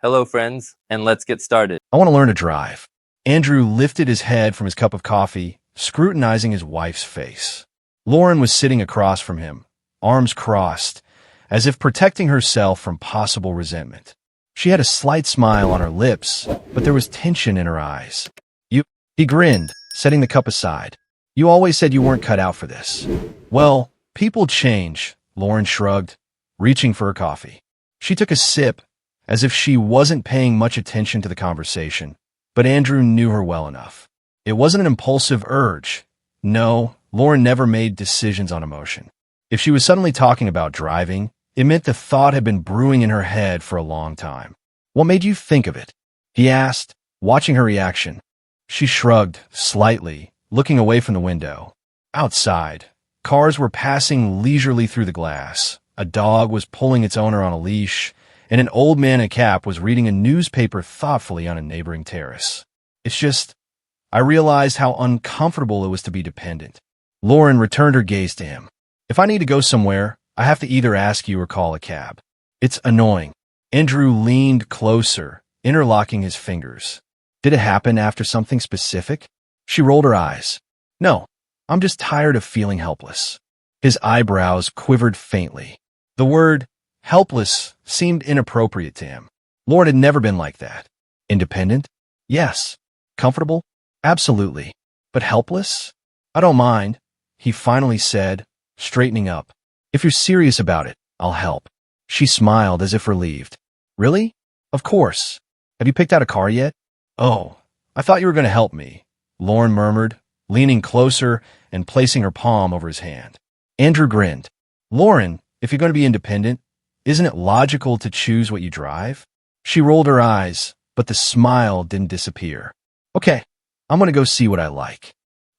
Hello, friends, and let's get started. I want to learn to drive. Andrew lifted his head from his cup of coffee, scrutinizing his wife's face. Lauren was sitting across from him, arms crossed, as if protecting herself from possible resentment. She had a slight smile on her lips, but there was tension in her eyes. He grinned, setting the cup aside. You always said you weren't cut out for this. Well, people change, Lauren shrugged, reaching for her coffee. She took a sip, as if she wasn't paying much attention to the conversation, but Andrew knew her well enough. It wasn't an impulsive urge. No, Lauren never made decisions on emotion. If she was suddenly talking about driving, it meant the thought had been brewing in her head for a long time. What made you think of it? He asked, watching her reaction. She shrugged slightly, looking away from the window. Outside, cars were passing leisurely through the glass. A dog was pulling its owner on a leash, and an old man in a cap was reading a newspaper thoughtfully on a neighboring terrace. I realized how uncomfortable it was to be dependent. Lauren returned her gaze to him. If I need to go somewhere, I have to either ask you or call a cab. It's annoying. Andrew leaned closer, interlocking his fingers. Did it happen after something specific? She rolled her eyes. No, I'm just tired of feeling helpless. His eyebrows quivered faintly. The word helpless seemed inappropriate to him. Lauren had never been like that. Independent? Yes. Comfortable? Absolutely. But helpless? I don't mind, he finally said, straightening up. If you're serious about it, I'll help. She smiled as if relieved. Really? Of course. Have you picked out a car yet? Oh, I thought you were going to help me, Lauren murmured, leaning closer and placing her palm over his hand. Andrew grinned. Lauren, if you're going to be independent, isn't it logical to choose what you drive? She rolled her eyes, but the smile didn't disappear. Okay, I'm going to go see what I like.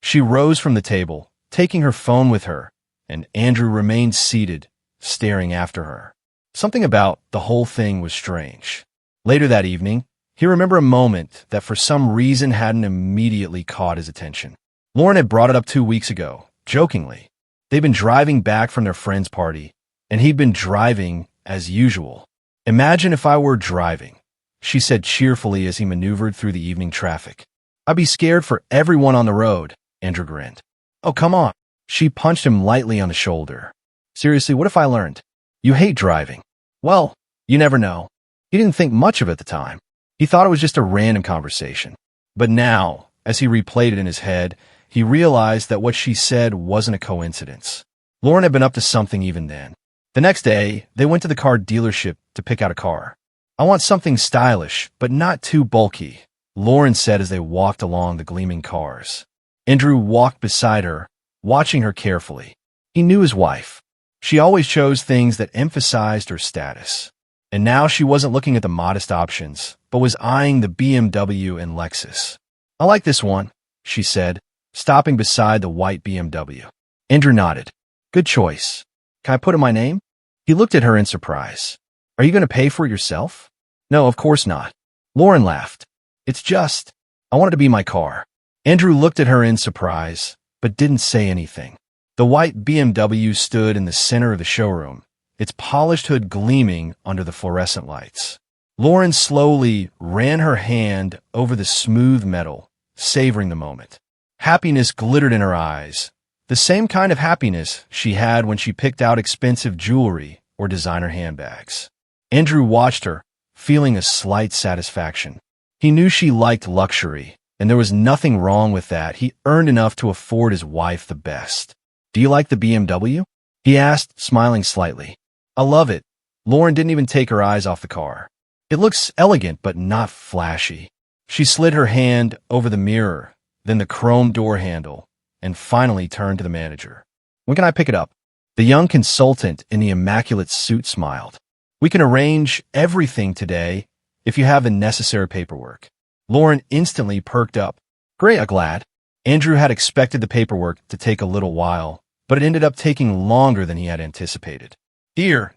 She rose from the table, taking her phone with her, and Andrew remained seated, staring after her. Something about the whole thing was strange. Later that evening, he remembered a moment that for some reason hadn't immediately caught his attention. Lauren had brought it up 2 weeks ago, jokingly. They'd been driving back from their friend's party, and he'd been driving as usual. Imagine if I were driving, she said cheerfully as he maneuvered through the evening traffic. I'd be scared for everyone on the road, Andrew grinned. Oh, come on. She punched him lightly on the shoulder. Seriously, what if I learned? You hate driving. Well, you never know. He didn't think much of it at the time. He thought it was just a random conversation. But now, as he replayed it in his head, he realized that what she said wasn't a coincidence. Lauren had been up to something even then. The next day, they went to the car dealership to pick out a car. I want something stylish, but not too bulky, Lauren said as they walked along the gleaming cars. Andrew walked beside her, watching her carefully. He knew his wife. She always chose things that emphasized her status. And now she wasn't looking at the modest options, but was eyeing the BMW and Lexus. I like this one, she said, stopping beside the white BMW. Andrew nodded. Good choice. Can I put in my name? He looked at her in surprise. Are you going to pay for it yourself? No, of course not. Lauren laughed. It's just, I want it to be my car. Andrew looked at her in surprise, but didn't say anything. The white BMW stood in the center of the showroom, its polished hood gleaming under the fluorescent lights. Lauren slowly ran her hand over the smooth metal, savoring the moment. Happiness glittered in her eyes, the same kind of happiness she had when she picked out expensive jewelry or designer handbags. Andrew watched her, feeling a slight satisfaction. He knew she liked luxury, and there was nothing wrong with that. He earned enough to afford his wife the best. Do you like the BMW? He asked, smiling slightly. I love it. Lauren didn't even take her eyes off the car. It looks elegant, but not flashy. She slid her hand over the mirror, then the chrome door handle, and finally turned to the manager. When can I pick it up? The young consultant in the immaculate suit smiled. We can arrange everything today if you have the necessary paperwork. Lauren instantly perked up. Great, I'm glad. Andrew had expected the paperwork to take a little while, but it ended up taking longer than he had anticipated. Here,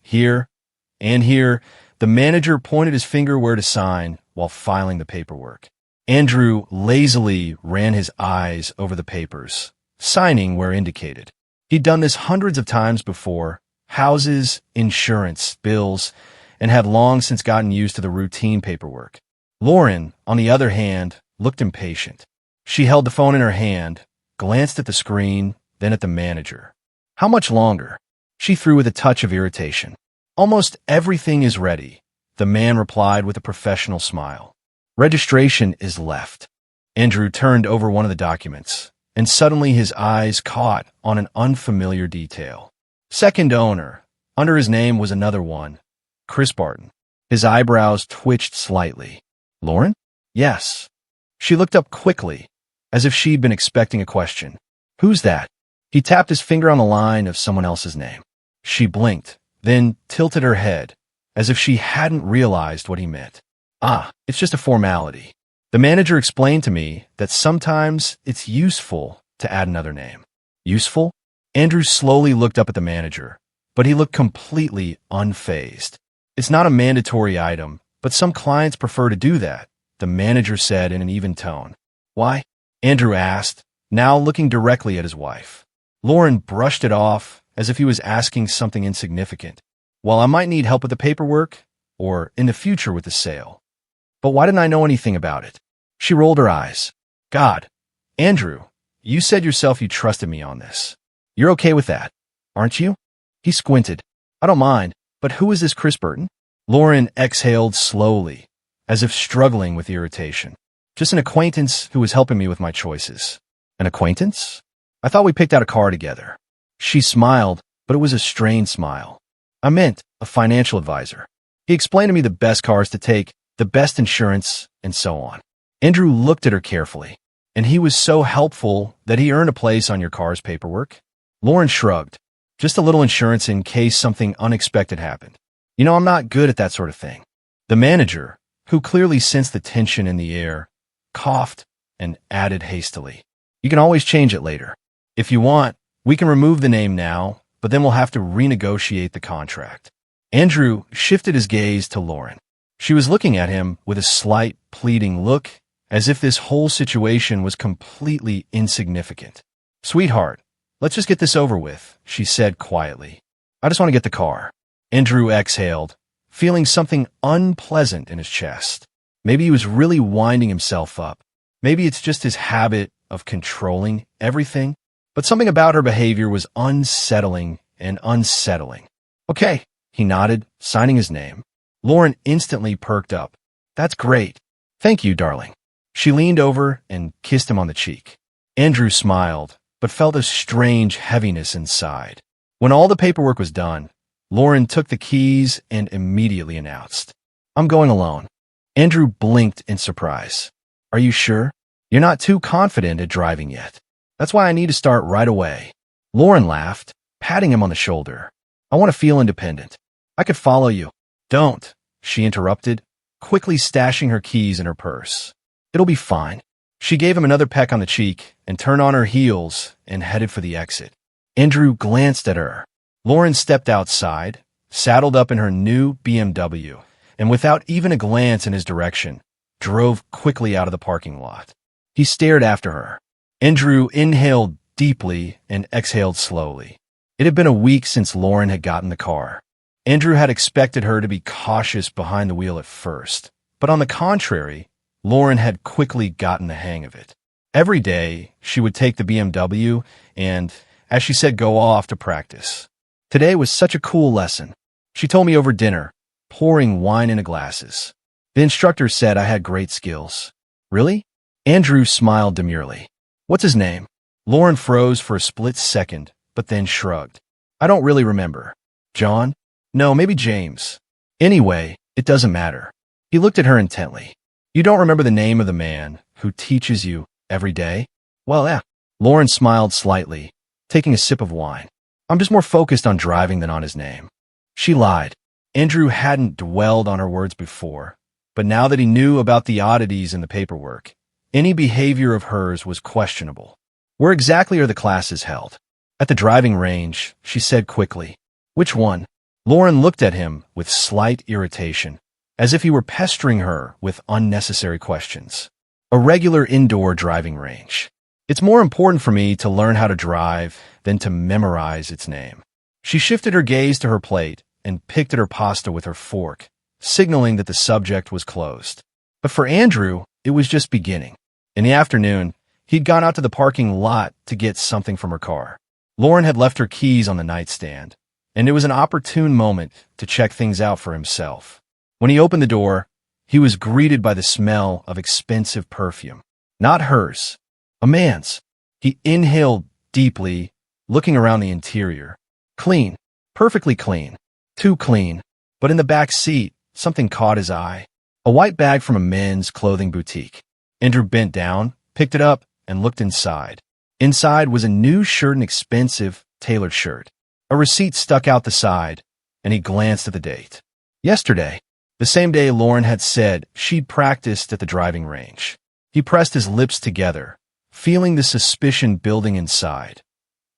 and here, the manager pointed his finger where to sign while filing the paperwork. Andrew lazily ran his eyes over the papers, signing where indicated. He'd done this hundreds of times before: houses, insurance, bills, and had long since gotten used to the routine paperwork. Lauren, on the other hand, looked impatient. She held the phone in her hand, glanced at the screen, then at the manager. How much longer? She threw with a touch of irritation. Almost everything is ready, the man replied with a professional smile. Registration is left. Andrew turned over one of the documents, and suddenly his eyes caught on an unfamiliar detail. Second owner. Under his name was another one, Chris Barton. His eyebrows twitched slightly. Lauren? Yes. She looked up quickly, as if she'd been expecting a question. Who's that? He tapped his finger on the line of someone else's name. She blinked, then tilted her head, as if she hadn't realized what he meant. Ah, it's just a formality. The manager explained to me that sometimes it's useful to add another name. Useful? Andrew slowly looked up at the manager, but he looked completely unfazed. It's not a mandatory item, but some clients prefer to do that, the manager said in an even tone. Why? Andrew asked, now looking directly at his wife. Lauren brushed it off as if he was asking something insignificant. Well, I might need help with the paperwork, or in the future with the sale. But why didn't I know anything about it? She rolled her eyes. God, Andrew, you said yourself you trusted me on this. You're okay with that, aren't you? He squinted. I don't mind, but who is this Chris Burton? Lauren exhaled slowly, as if struggling with irritation. Just an acquaintance who was helping me with my choices. An acquaintance? I thought we picked out a car together. She smiled, but it was a strained smile. I meant a financial advisor. He explained to me the best cars to take, the best insurance, and so on. Andrew looked at her carefully. And he was so helpful that he earned a place on your car's paperwork? Lauren shrugged. Just a little insurance in case something unexpected happened. You know, I'm not good at that sort of thing. The manager, who clearly sensed the tension in the air, coughed and added hastily. You can always change it later. If you want, we can remove the name now, but then we'll have to renegotiate the contract. Andrew shifted his gaze to Lauren. She was looking at him with a slight, pleading look, as if this whole situation was completely insignificant. Sweetheart, let's just get this over with, she said quietly. I just want to get the car. Andrew exhaled, feeling something unpleasant in his chest. Maybe he was really winding himself up. Maybe it's just his habit of controlling everything. But something about her behavior was unsettling and unsettling. Okay, he nodded, signing his name. Lauren instantly perked up. That's great. Thank you, darling. She leaned over and kissed him on the cheek. Andrew smiled, but felt a strange heaviness inside. When all the paperwork was done, Lauren took the keys and immediately announced, I'm going alone. Andrew blinked in surprise. Are you sure? You're not too confident at driving yet. That's why I need to start right away. Lauren laughed, patting him on the shoulder. I want to feel independent. I could follow you. Don't, she interrupted, quickly stashing her keys in her purse. It'll be fine. She gave him another peck on the cheek and turned on her heels and headed for the exit. Andrew glanced at her. Lauren stepped outside, saddled up in her new BMW, and without even a glance in his direction, drove quickly out of the parking lot. He stared after her. Andrew inhaled deeply and exhaled slowly. It had been a week since Lauren had gotten the car. Andrew had expected her to be cautious behind the wheel at first, but on the contrary, Lauren had quickly gotten the hang of it. Every day, she would take the BMW and, as she said, go off to practice. Today was such a cool lesson. She told me over dinner, pouring wine into glasses. The instructor said I had great skills. Really? Andrew smiled demurely. What's his name? Lauren froze for a split second, but then shrugged. I don't really remember. John? No, maybe James. Anyway, it doesn't matter. He looked at her intently. You don't remember the name of the man who teaches you every day? Well, yeah. Lauren smiled slightly, taking a sip of wine. I'm just more focused on driving than on his name. She lied. Andrew hadn't dwelled on her words before, but now that he knew about the oddities in the paperwork, any behavior of hers was questionable. Where exactly are the classes held? At the driving range, she said quickly. Which one? Lauren looked at him with slight irritation, as if he were pestering her with unnecessary questions. A regular indoor driving range. It's more important for me to learn how to drive than to memorize its name. She shifted her gaze to her plate and picked at her pasta with her fork, signaling that the subject was closed. But for Andrew, it was just beginning. In the afternoon, he'd gone out to the parking lot to get something from her car. Lauren had left her keys on the nightstand, and it was an opportune moment to check things out for himself. When he opened the door, he was greeted by the smell of expensive perfume. Not hers, a man's. He inhaled deeply, looking around the interior. Clean, perfectly clean, too clean. But in the back seat, something caught his eye. A white bag from a men's clothing boutique. Andrew bent down, picked it up, and looked inside. Inside was a new shirt, an expensive, tailored shirt. A receipt stuck out the side, and he glanced at the date. Yesterday, the same day Lauren had said she'd practiced at the driving range. He pressed his lips together, feeling the suspicion building inside.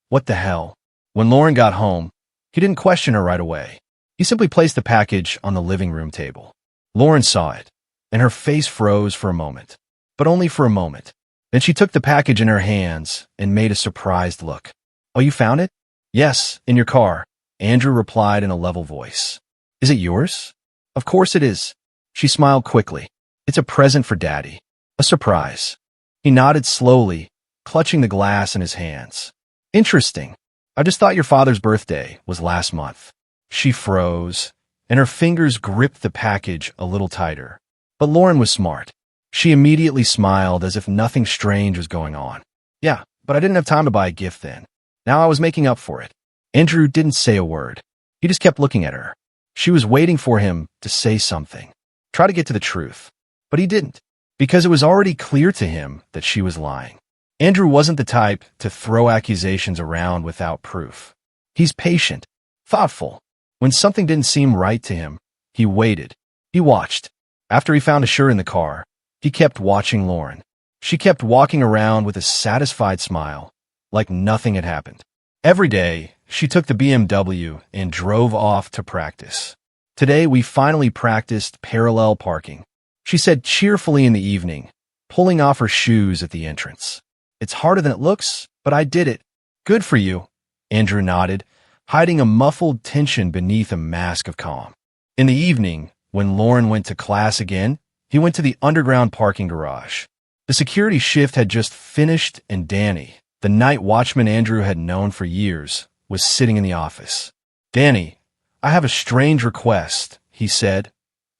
What the hell? When Lauren got home, he didn't question her right away. He simply placed the package on the living room table. Lauren saw it, and her face froze for a moment. But only for a moment. Then she took the package in her hands and made a surprised look. Oh, you found it? Yes, in your car, Andrew replied in a level voice. Is it yours? Of course it is. She smiled quickly. It's a present for Daddy. A surprise. He nodded slowly, clutching the glass in his hands. Interesting. I just thought your father's birthday was last month. She froze, and her fingers gripped the package a little tighter. But Lauren was smart. She immediately smiled as if nothing strange was going on. Yeah, but I didn't have time to buy a gift then. Now I was making up for it. Andrew didn't say a word. He just kept looking at her. She was waiting for him to say something, try to get to the truth. But he didn't, because it was already clear to him that she was lying. Andrew wasn't the type to throw accusations around without proof. He's patient, thoughtful. When something didn't seem right to him, he waited. He watched. After he found a shirt in the car, he kept watching Lauren. She kept walking around with a satisfied smile, like nothing had happened. Every day, she took the BMW and drove off to practice. Today, we finally practiced parallel parking, she said cheerfully in the evening, pulling off her shoes at the entrance. It's harder than it looks, but I did it. Good for you, Andrew nodded, hiding a muffled tension beneath a mask of calm. In the evening, when Lauren went to class again, he went to the underground parking garage. The security shift had just finished, and Danny, the night watchman Andrew had known for years, was sitting in the office. Danny, I have a strange request, he said,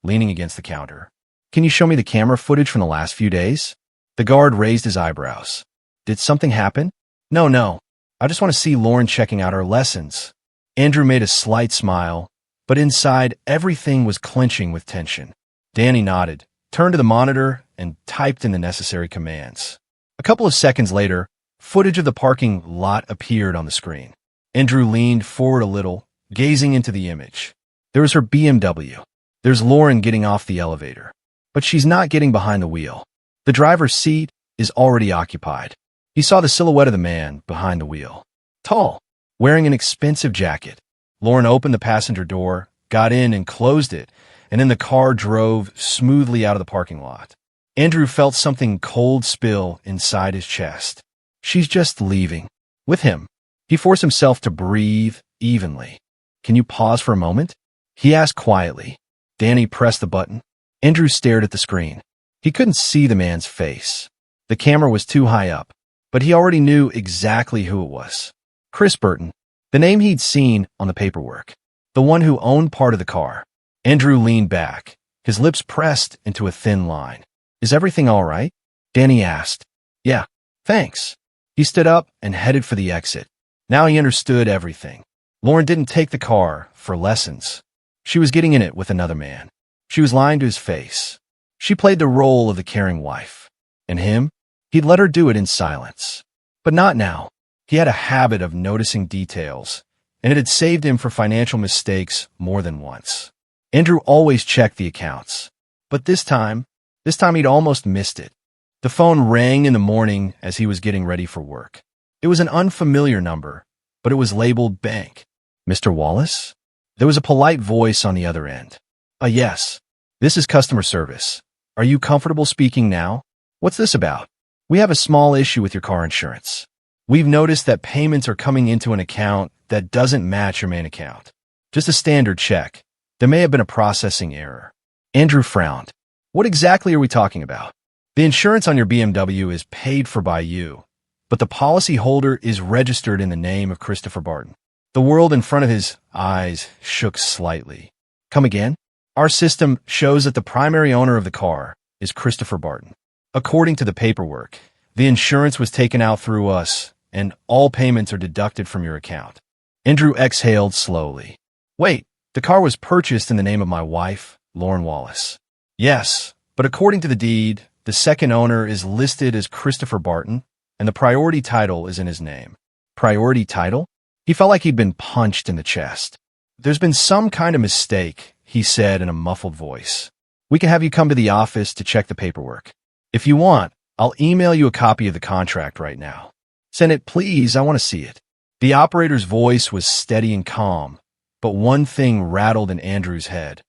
leaning against the counter. Can you show me the camera footage from the last few days? The guard raised his eyebrows. Did something happen? No. I just want to see Lauren checking out her lessons. Andrew made a slight smile, but inside everything was clenching with tension. Danny nodded, turned to the monitor, and typed in the necessary commands. A couple of seconds later, footage of the parking lot appeared on the screen. Andrew leaned forward a little, gazing into the image. There was her BMW. There's Lauren getting off the elevator. But she's not getting behind the wheel. The driver's seat is already occupied. He saw the silhouette of the man behind the wheel. Tall, wearing an expensive jacket. Lauren opened the passenger door, got in and closed it, and then the car drove smoothly out of the parking lot. Andrew felt something cold spill inside his chest. She's just leaving. With him. He forced himself to breathe evenly. Can you pause for a moment? He asked quietly. Danny pressed the button. Andrew stared at the screen. He couldn't see the man's face. The camera was too high up, but he already knew exactly who it was. Chris Burton, the name he'd seen on the paperwork. The one who owned part of the car. Andrew leaned back, his lips pressed into a thin line. Is everything all right? Danny asked. Yeah, thanks. He stood up and headed for the exit. Now he understood everything. Lauren didn't take the car for lessons. She was getting in it with another man. She was lying to his face. She played the role of the caring wife. And him? He'd let her do it in silence. But not now. He had a habit of noticing details, and it had saved him for financial mistakes more than once. Andrew always checked the accounts. But this time he'd almost missed it. The phone rang in the morning as he was getting ready for work. It was an unfamiliar number, but it was labeled bank. Mr. Wallace? There was a polite voice on the other end. Yes. This is customer service. Are you comfortable speaking now? What's this about? We have a small issue with your car insurance. We've noticed that payments are coming into an account that doesn't match your main account. Just a standard check. There may have been a processing error. Andrew frowned. What exactly are we talking about? The insurance on your BMW is paid for by you, but the policyholder is registered in the name of Christopher Barton. The world in front of his eyes shook slightly. Come again? Our system shows that the primary owner of the car is Christopher Barton. According to the paperwork, the insurance was taken out through us, and all payments are deducted from your account. Andrew exhaled slowly. Wait, the car was purchased in the name of my wife, Lauren Wallace. Yes, but according to the deed, the second owner is listed as Christopher Barton, and the priority title is in his name. Priority title? He felt like he'd been punched in the chest. There's been some kind of mistake, he said in a muffled voice. We can have you come to the office to check the paperwork. If you want, I'll email you a copy of the contract right now. Send it, please. I want to see it. The operator's voice was steady and calm, but one thing rattled in Andrew's head.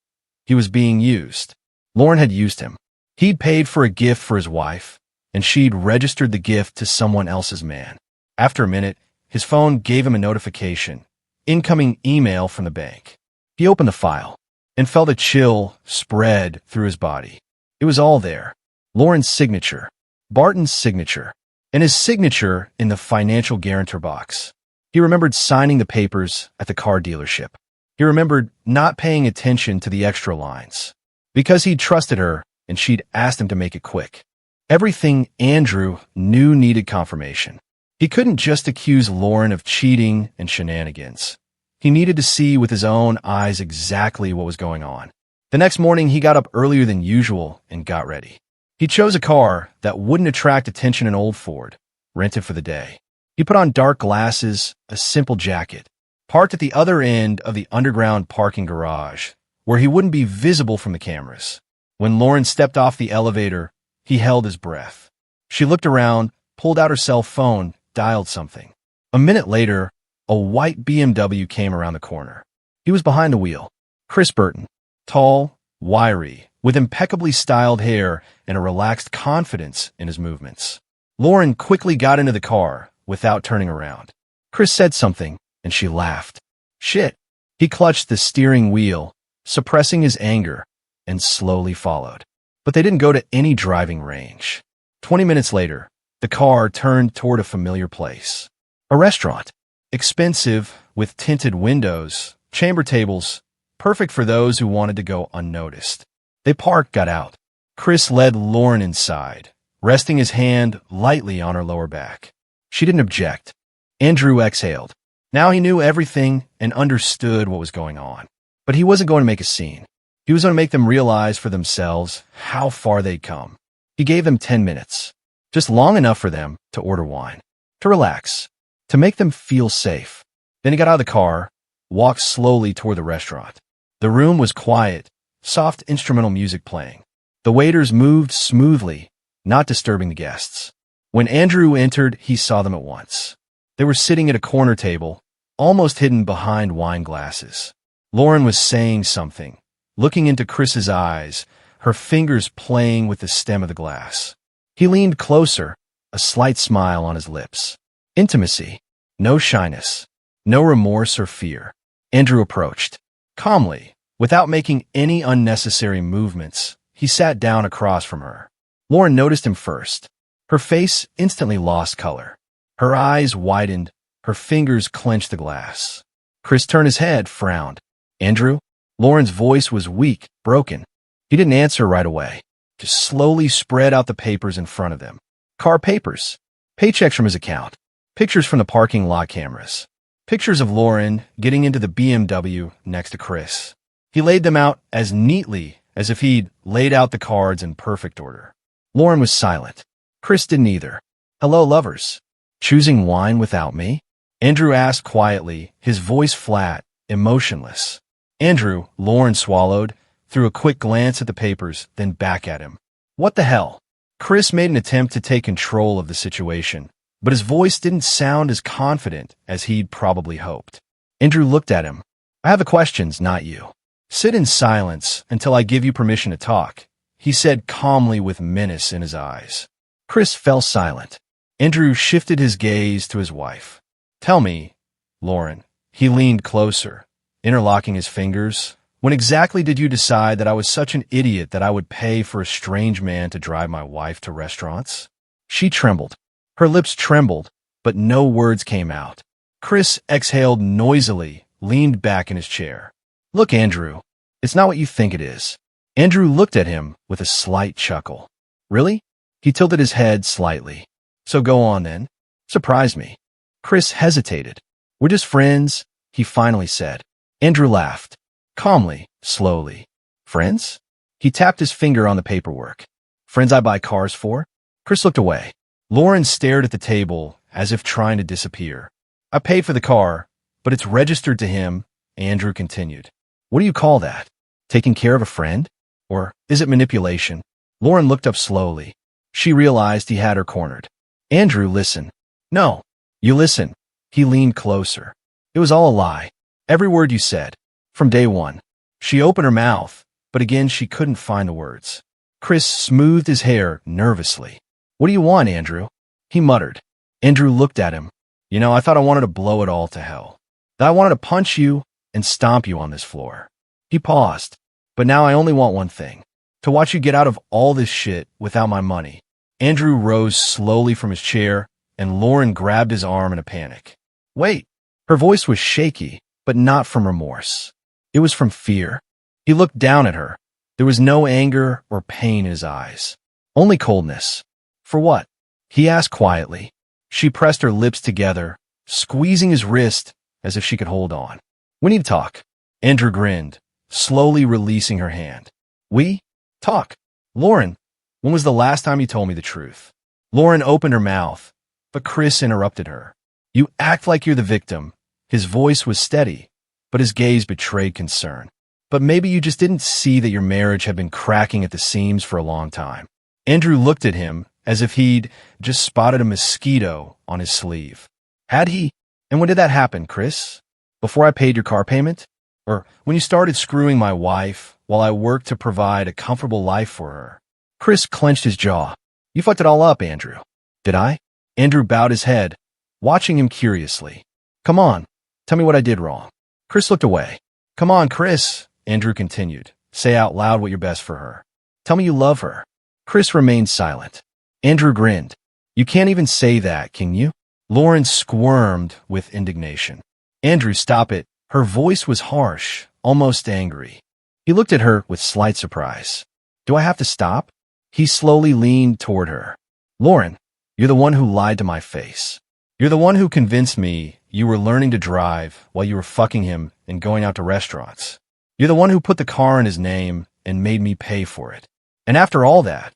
He was being used. Lauren had used him. He'd paid for a gift for his wife, and she'd registered the gift to someone else's man. After a minute, his phone gave him a notification. Incoming email from the bank. He opened the file and felt a chill spread through his body. It was all there. Lauren's signature, Barton's signature, and his signature in the financial guarantor box. He remembered signing the papers at the car dealership. He remembered not paying attention to the extra lines, because he'd trusted her and she'd asked him to make it quick. Everything Andrew knew needed confirmation. He couldn't just accuse Lauren of cheating and shenanigans. He needed to see with his own eyes exactly what was going on. The next morning, he got up earlier than usual and got ready. He chose a car that wouldn't attract attention in Old Ford, rented for the day. He put on dark glasses, a simple jacket, parked at the other end of the underground parking garage, where he wouldn't be visible from the cameras. When Lauren stepped off the elevator, he held his breath. She looked around, pulled out her cell phone, dialed something. A minute later, a white BMW came around the corner. He was behind the wheel. Chris Burton, tall, wiry, with impeccably styled hair and a relaxed confidence in his movements. Lauren quickly got into the car without turning around. Chris said something, and she laughed. Shit. He clutched the steering wheel, suppressing his anger, and slowly followed. But they didn't go to any driving range. 20 minutes later, the car turned toward a familiar place. A restaurant. Expensive, with tinted windows, chamber tables, perfect for those who wanted to go unnoticed. They parked, got out. Chris led Lauren inside, resting his hand lightly on her lower back. She didn't object. Andrew exhaled. Now he knew everything and understood what was going on. But he wasn't going to make a scene. He was going to make them realize for themselves how far they'd come. He gave them 10 minutes, just long enough for them to order wine, to relax, to make them feel safe. Then he got out of the car, walked slowly toward the restaurant. The room was quiet, soft instrumental music playing. The waiters moved smoothly, not disturbing the guests. When Andrew entered, he saw them at once. They were sitting at a corner table, almost hidden behind wine glasses. Lauren was saying something, looking into Chris's eyes, her fingers playing with the stem of the glass. He leaned closer, a slight smile on his lips. Intimacy. No shyness. No remorse or fear. Andrew approached. Calmly, without making any unnecessary movements, he sat down across from her. Lauren noticed him first. Her face instantly lost color. Her eyes widened, her fingers clenched the glass. Chris turned his head, frowned. Andrew? Lauren's voice was weak, broken. He didn't answer right away, just slowly spread out the papers in front of them. Car papers. Paychecks from his account. Pictures from the parking lot cameras. Pictures of Lauren getting into the BMW next to Chris. He laid them out as neatly as if he'd laid out the cards in perfect order. Lauren was silent. Chris didn't either. Hello, lovers. Choosing wine without me? Andrew asked quietly, his voice flat, emotionless. Andrew, Lauren swallowed, threw a quick glance at the papers, then back at him. What the hell? Chris made an attempt to take control of the situation, but his voice didn't sound as confident as he'd probably hoped. Andrew looked at him. I have the questions, not you. Sit in silence until I give you permission to talk, he said calmly with menace in his eyes. Chris fell silent. Andrew shifted his gaze to his wife. Tell me, Lauren. He leaned closer, interlocking his fingers, When exactly did you decide that I was such an idiot that I would pay for a strange man to drive my wife to restaurants? She trembled. Her lips trembled, but no words came out. Chris exhaled noisily, leaned back in his chair. Look, Andrew, it's not what you think it is. Andrew looked at him with a slight chuckle. Really? He tilted his head slightly. So go on then. Surprise me. Chris hesitated. We're just friends, he finally said. Andrew laughed. Calmly, slowly. Friends? He tapped his finger on the paperwork. Friends I buy cars for? Chris looked away. Lauren stared at the table as if trying to disappear. I paid for the car, but it's registered to him, Andrew continued. What do you call that? Taking care of a friend? Or is it manipulation? Lauren looked up slowly. She realized he had her cornered. Andrew, listen. No. You listen. He leaned closer. It was all a lie. Every word you said. From day one. She opened her mouth, but again she couldn't find the words. Chris smoothed his hair nervously. What do you want, Andrew? He muttered. Andrew looked at him. You know, I thought I wanted to blow it all to hell. That I wanted to punch you and stomp you on this floor. He paused. But now I only want one thing. To watch you get out of all this shit without my money. Andrew rose slowly from his chair, and Lauren grabbed his arm in a panic. Wait. Her voice was shaky, but not from remorse. It was from fear. He looked down at her. There was no anger or pain in his eyes. Only coldness. For what? He asked quietly. She pressed her lips together, squeezing his wrist as if she could hold on. We need to talk. Andrew grinned, slowly releasing her hand. We? Talk. Lauren, when was the last time you told me the truth? Lauren opened her mouth, but Chris interrupted her. You act like you're the victim. His voice was steady, but his gaze betrayed concern. But maybe you just didn't see that your marriage had been cracking at the seams for a long time. Andrew looked at him as if he'd just spotted a mosquito on his sleeve. Had he? And when did that happen, Chris? Before I paid your car payment? Or when you started screwing my wife while I worked to provide a comfortable life for her? Chris clenched his jaw. You fucked it all up, Andrew. Did I? Andrew bowed his head, watching him curiously. Come on, tell me what I did wrong. Chris looked away. Come on, Chris, Andrew continued. Say out loud what you're best for her. Tell me you love her. Chris remained silent. Andrew grinned. You can't even say that, can you? Lauren squirmed with indignation. Andrew, stop it. Her voice was harsh, almost angry. He looked at her with slight surprise. Do I have to stop? He slowly leaned toward her. Lauren, you're the one who lied to my face. You're the one who convinced me you were learning to drive while you were fucking him and going out to restaurants. You're the one who put the car in his name and made me pay for it. And after all that,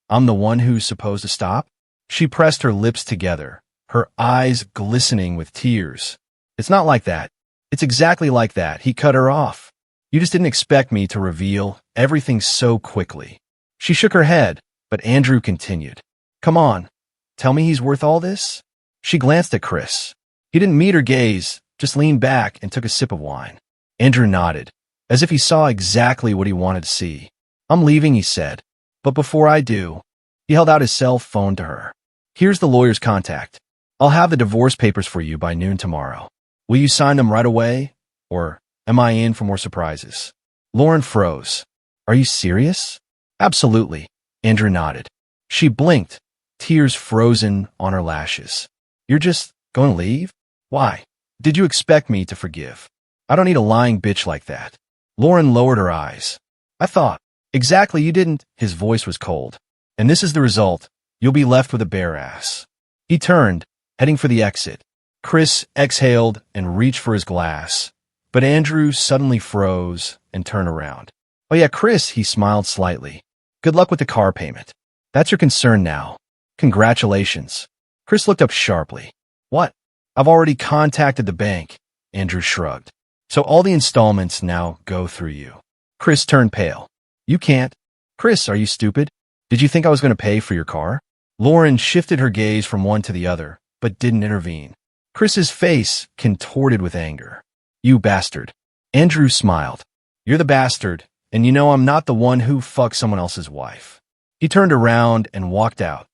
I'm the one who's supposed to stop? She pressed her lips together, her eyes glistening with tears. It's not like that. It's exactly like that. He cut her off. You just didn't expect me to reveal everything so quickly. She shook her head, but Andrew continued. Come on, tell me he's worth all this? She glanced at Chris. He didn't meet her gaze, just leaned back and took a sip of wine. Andrew nodded, as if he saw exactly what he wanted to see. I'm leaving, he said. But before I do, he held out his cell phone to her. Here's the lawyer's contact. I'll have the divorce papers for you by noon tomorrow. Will you sign them right away? Or am I in for more surprises? Lauren froze. Are you serious? Absolutely. Andrew nodded. She blinked, tears frozen on her lashes. You're just going to leave? Why? Did you expect me to forgive? I don't need a lying bitch like that. Lauren lowered her eyes. I thought. Exactly, you didn't. His voice was cold. And this is the result. You'll be left with a bare ass. He turned, heading for the exit. Chris exhaled and reached for his glass. But Andrew suddenly froze and turned around. Oh yeah, Chris, he smiled slightly. Good luck with the car payment. That's your concern now. Congratulations. Chris looked up sharply. What? I've already contacted the bank. Andrew shrugged. So all the installments now go through you. Chris turned pale. You can't. Chris, are you stupid? Did you think I was going to pay for your car? Lauren shifted her gaze from one to the other, but didn't intervene. Chris's face contorted with anger. You bastard. Andrew smiled. You're the bastard, and you know I'm not the one who fucked someone else's wife. He turned around and walked out,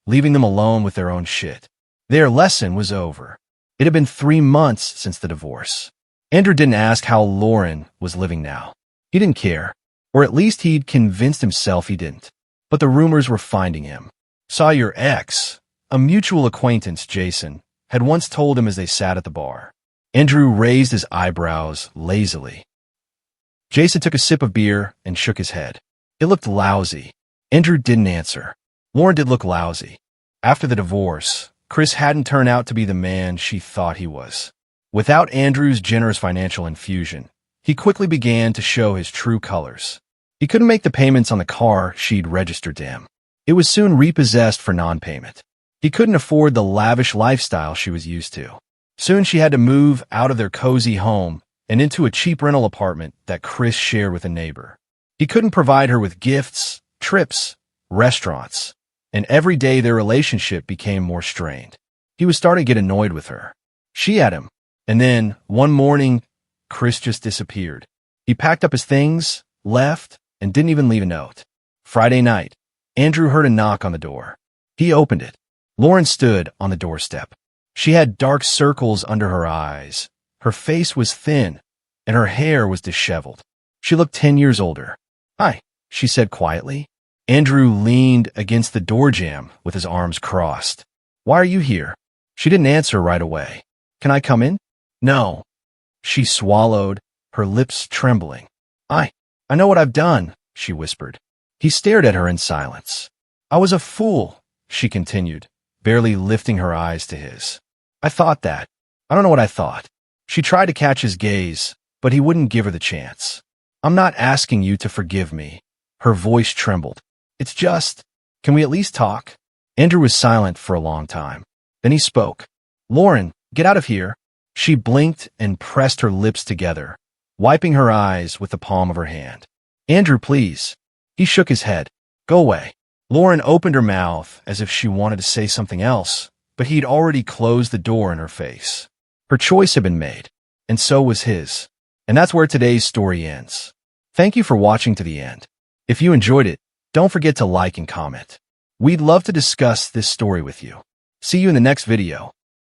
leaving them alone with their own shit. Their lesson was over. It had been 3 months since the divorce. Andrew didn't ask how Lauren was living now. He didn't care. Or at least he'd convinced himself he didn't. But the rumors were finding him. Saw your ex, a mutual acquaintance, Jason, had once told him as they sat at the bar. Andrew raised his eyebrows lazily. Jason took a sip of beer and shook his head. It looked lousy. Andrew didn't answer. Lauren did look lousy. After the divorce, Chris hadn't turned out to be the man she thought he was. Without Andrew's generous financial infusion, he quickly began to show his true colors. He couldn't make the payments on the car she'd registered to him. It was soon repossessed for non-payment. He couldn't afford the lavish lifestyle she was used to. Soon she had to move out of their cozy home and into a cheap rental apartment that Chris shared with a neighbor. He couldn't provide her with gifts, trips, restaurants, and every day their relationship became more strained. He was starting to get annoyed with her. She had him. And then, one morning, Chris just disappeared. He packed up his things, left, and didn't even leave a note. Friday night, Andrew heard a knock on the door. He opened it. Lauren stood on the doorstep. She had dark circles under her eyes. Her face was thin, and her hair was disheveled. She looked 10 years older. "Hi," she said quietly. Andrew leaned against the door jamb with his arms crossed. "Why are you here?" She didn't answer right away. "Can I come in?" "No." She swallowed, her lips trembling. I know what I've done," she whispered. He stared at her in silence. "I was a fool," she continued, barely lifting her eyes to his. "I thought that. I don't know what I thought." She tried to catch his gaze, but he wouldn't give her the chance. "I'm not asking you to forgive me." Her voice trembled. "It's just, can we at least talk?" Andrew was silent for a long time. Then he spoke. "Lauren, get out of here." She blinked and pressed her lips together, wiping her eyes with the palm of her hand. "Andrew, please." He shook his head. "Go away." Lauren opened her mouth as if she wanted to say something else, but he'd already closed the door in her face. Her choice had been made, and so was his. And that's where today's story ends. Thank you for watching to the end. If you enjoyed it, don't forget to like and comment. We'd love to discuss this story with you. See you in the next video.